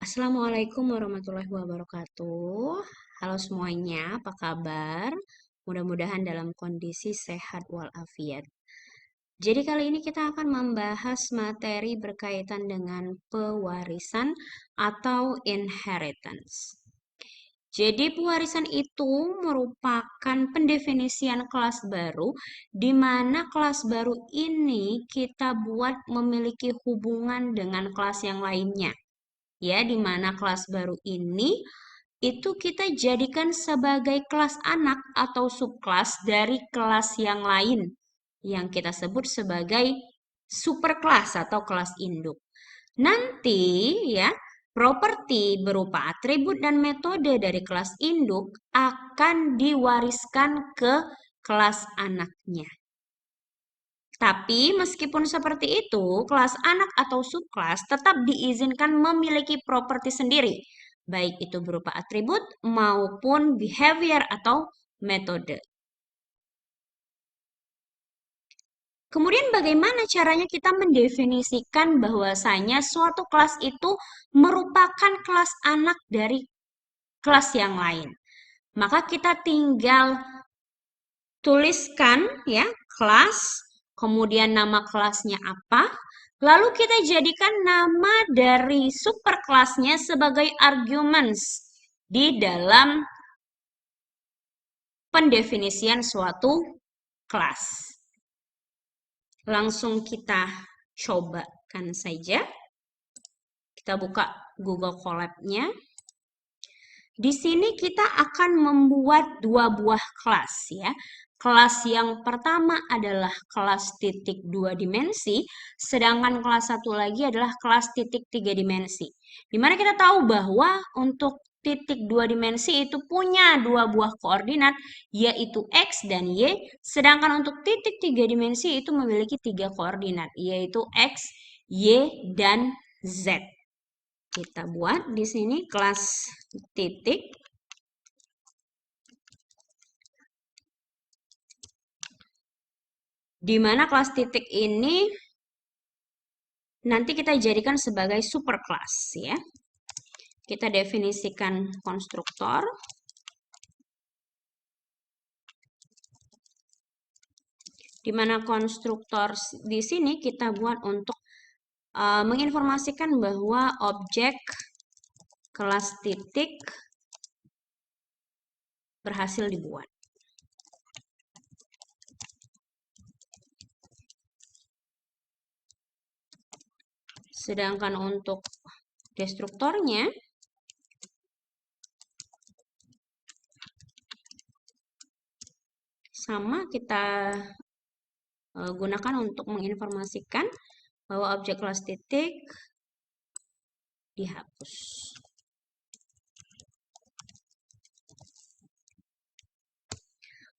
Assalamualaikum warahmatullahi wabarakatuh. Halo semuanya, apa kabar? Mudah-mudahan dalam kondisi sehat walafiat. Jadi kali ini kita akan membahas materi berkaitan dengan pewarisan atau inheritance. Jadi pewarisan itu merupakan pendefinisian kelas baru di mana kelas baru ini kita buat memiliki hubungan dengan kelas yang lainnya. Ya, di mana kelas baru ini itu kita jadikan sebagai kelas anak atau subkelas dari kelas yang lain yang kita sebut sebagai superkelas atau kelas induk. Nanti ya, properti berupa atribut dan metode dari kelas induk akan diwariskan ke kelas anaknya. Tapi meskipun seperti itu, kelas anak atau subkelas tetap diizinkan memiliki properti sendiri, baik itu berupa atribut maupun behavior atau metode. Kemudian bagaimana caranya kita mendefinisikan bahwasanya suatu kelas itu merupakan kelas anak dari kelas yang lain? Maka kita tinggal tuliskan ya kelas, kemudian nama kelasnya apa, lalu kita jadikan nama dari superkelasnya sebagai arguments di dalam pendefinisian suatu kelas. Langsung kita cobakan saja. Kita buka Google Colab-nya. Di sini kita akan membuat dua buah kelas ya. Kelas yang pertama adalah kelas titik 2 dimensi, sedangkan kelas satu lagi adalah kelas titik 3 dimensi. Dimana kita tahu bahwa untuk titik 2 dimensi itu punya dua buah koordinat, yaitu X dan Y, sedangkan untuk titik 3 dimensi itu memiliki tiga koordinat, yaitu X, Y, dan Z. Kita buat di sini kelas titik. Di mana kelas titik ini nanti kita jadikan sebagai superkelas ya. Kita definisikan konstruktor. Di mana konstruktor di sini kita buat untuk menginformasikan bahwa objek kelas titik berhasil dibuat. Sedangkan untuk destruktornya sama, kita gunakan untuk menginformasikan bahwa objek kelas titik dihapus.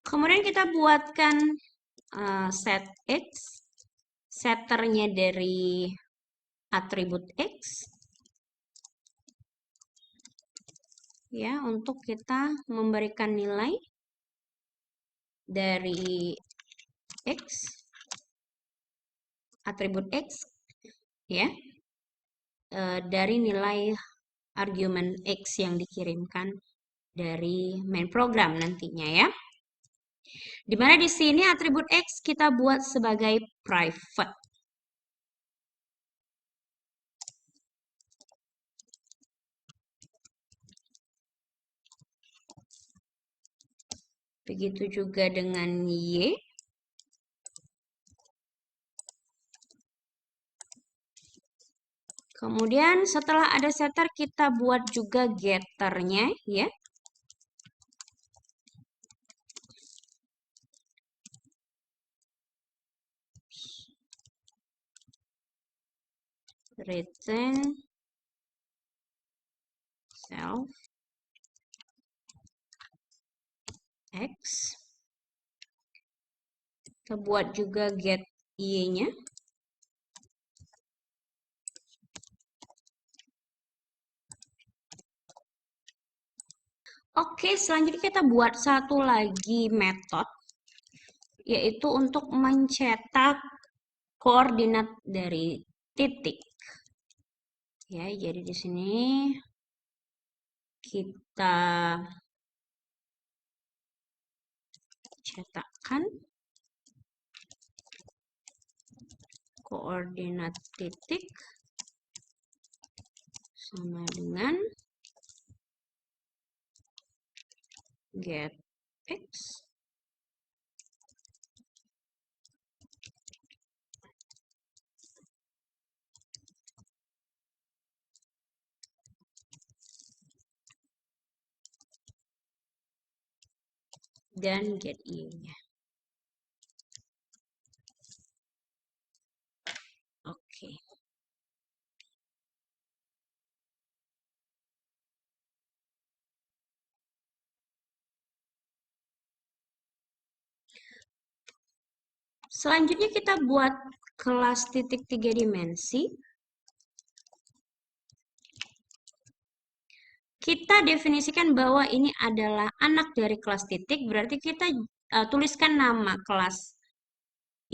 Kemudian kita buatkan set X, setternya dari atribut X, ya, untuk kita memberikan nilai dari X, atribut X, ya, dari nilai argumen X yang dikirimkan dari main program nantinya ya. Dimana di sini atribut X kita buat sebagai private. Begitu juga dengan Y. Kemudian setelah ada setter kita buat juga getternya ya. Return self X. Kita buat juga get Y-nya. Oke, selanjutnya kita buat satu lagi metode, yaitu untuk mencetak koordinat dari titik. Ya, jadi di sini kita cetakkan koordinat titik sama dengan get x dan get y-nya. Oke. Selanjutnya kita buat kelas titik 3 dimensi. Kita definisikan bahwa ini adalah anak dari kelas titik, berarti kita tuliskan nama kelas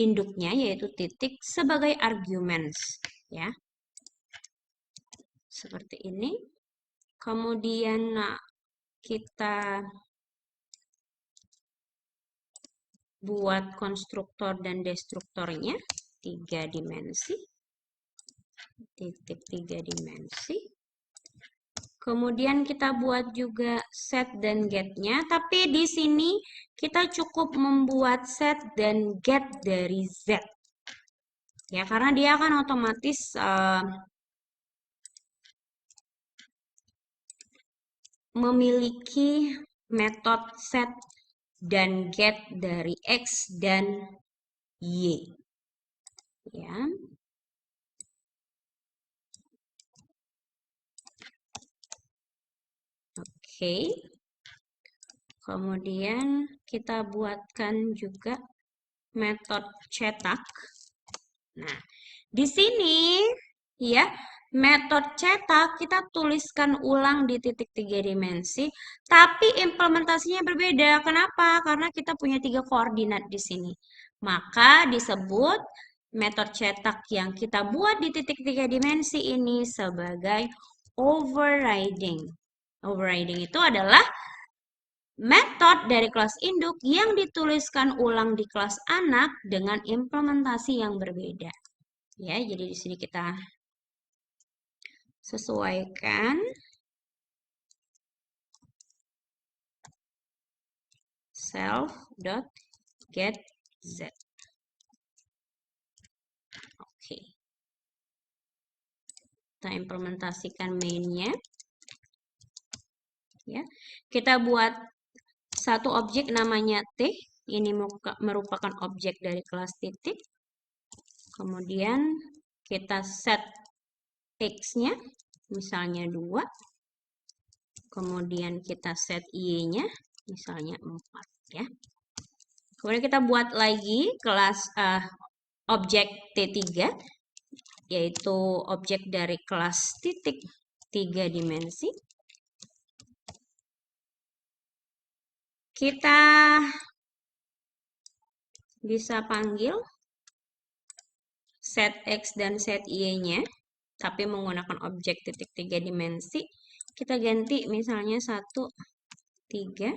induknya yaitu titik sebagai arguments, ya. Seperti ini. Kemudian kita buat konstruktor dan destruktornya 3 dimensi. Titik 3 dimensi. Kemudian kita buat juga set dan get-nya, tapi di sini kita cukup membuat set dan get dari Z. Ya, karena dia akan otomatis memiliki metode set dan get dari X dan Y. Ya. Oke. Kemudian kita buatkan juga metode cetak. Nah, di sini ya, metode cetak kita tuliskan ulang di titik 3 dimensi, tapi implementasinya berbeda. Kenapa? Karena kita punya 3 koordinat di sini. Maka disebut metode cetak yang kita buat di titik 3 dimensi ini sebagai overriding. Overriding itu adalah metode dari kelas induk yang dituliskan ulang di kelas anak dengan implementasi yang berbeda. Ya, jadi di sini kita sesuaikan self.getZ. Oke. Kita implementasikan mainnya. Ya. Kita buat satu objek namanya T. Ini merupakan objek dari kelas titik. Kemudian kita set X-nya, misalnya 2. Kemudian kita set Y-nya, misalnya 4. Ya. Kemudian kita buat lagi kelas objek T3, yaitu objek dari kelas titik 3 dimensi. Kita bisa panggil set X dan set Y-nya, tapi menggunakan objek titik 3 dimensi. Kita ganti misalnya 1, 3.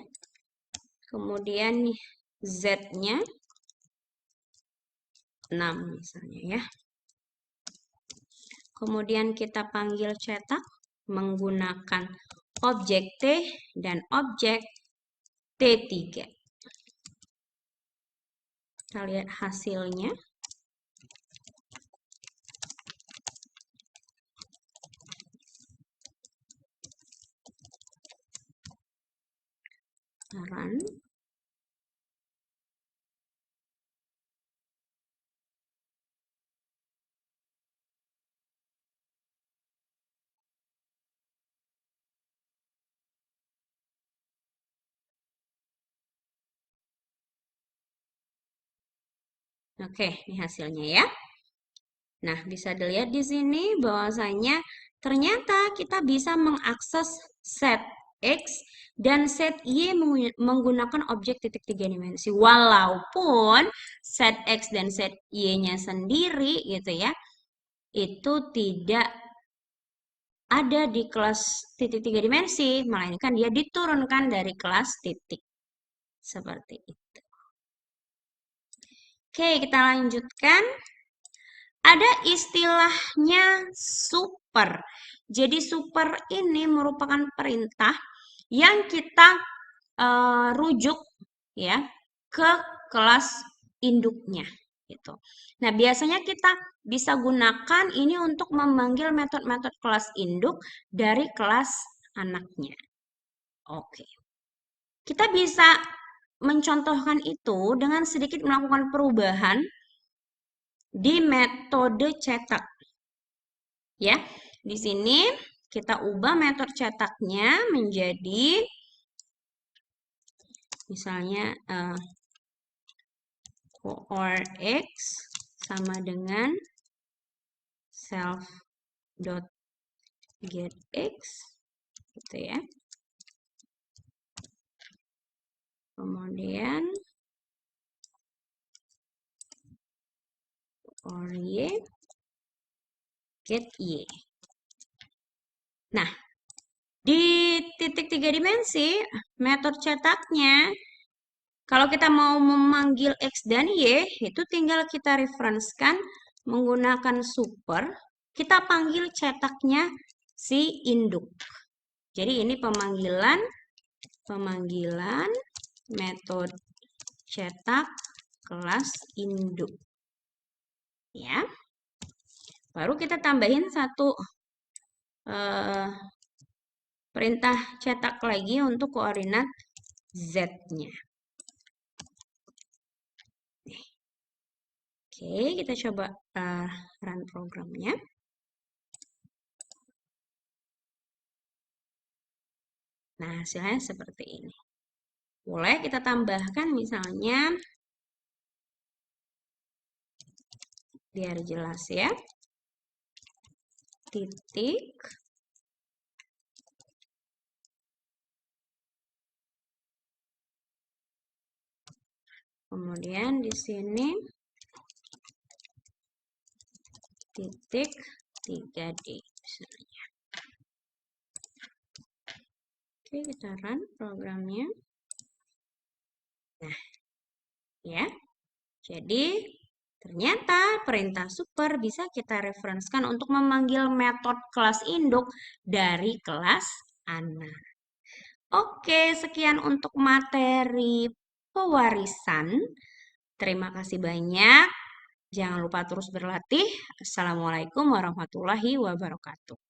Kemudian Z-nya 6 misalnya ya. Kemudian kita panggil cetak menggunakan objek T dan objek T3. Kita lihat hasilnya. Run. Oke, ini hasilnya ya. Nah, bisa dilihat di sini bahwasanya ternyata kita bisa mengakses set X dan set Y menggunakan objek titik 3 dimensi. Walaupun set X dan set Y-nya sendiri gitu ya, itu tidak ada di kelas titik 3 dimensi, melainkan dia diturunkan dari kelas titik. Seperti itu. Oke, kita lanjutkan. Ada istilahnya super. Jadi super ini merupakan perintah yang kita rujuk ya ke kelas induknya gitu. Nah, biasanya kita bisa gunakan ini untuk memanggil metode-metode kelas induk dari kelas anaknya. Oke. Kita bisa mencontohkan itu dengan sedikit melakukan perubahan di metode cetak. Ya, di sini kita ubah metode cetaknya menjadi misalnya core x sama dengan self dot get x gitu ya. Kemudian core y get y. Nah, di titik 3 dimensi metode cetaknya kalau kita mau memanggil X dan Y, itu tinggal kita referensikan menggunakan super. Kita panggil cetaknya si induk. Jadi ini pemanggilan metode cetak kelas induk. Ya. Baru kita tambahin satu perintah cetak lagi untuk koordinat Z-nya. Oke, kita coba run programnya. Nah, hasilnya seperti ini. Boleh kita tambahkan misalnya, biar jelas ya, titik, kemudian di sini titik 3D misalnya. Oke, kita run programnya. Nah, ya. Jadi, ternyata perintah super bisa kita referensikan untuk memanggil metode kelas induk dari kelas anak. Oke, sekian untuk materi pewarisan. Terima kasih banyak. Jangan lupa terus berlatih. Assalamualaikum warahmatullahi wabarakatuh.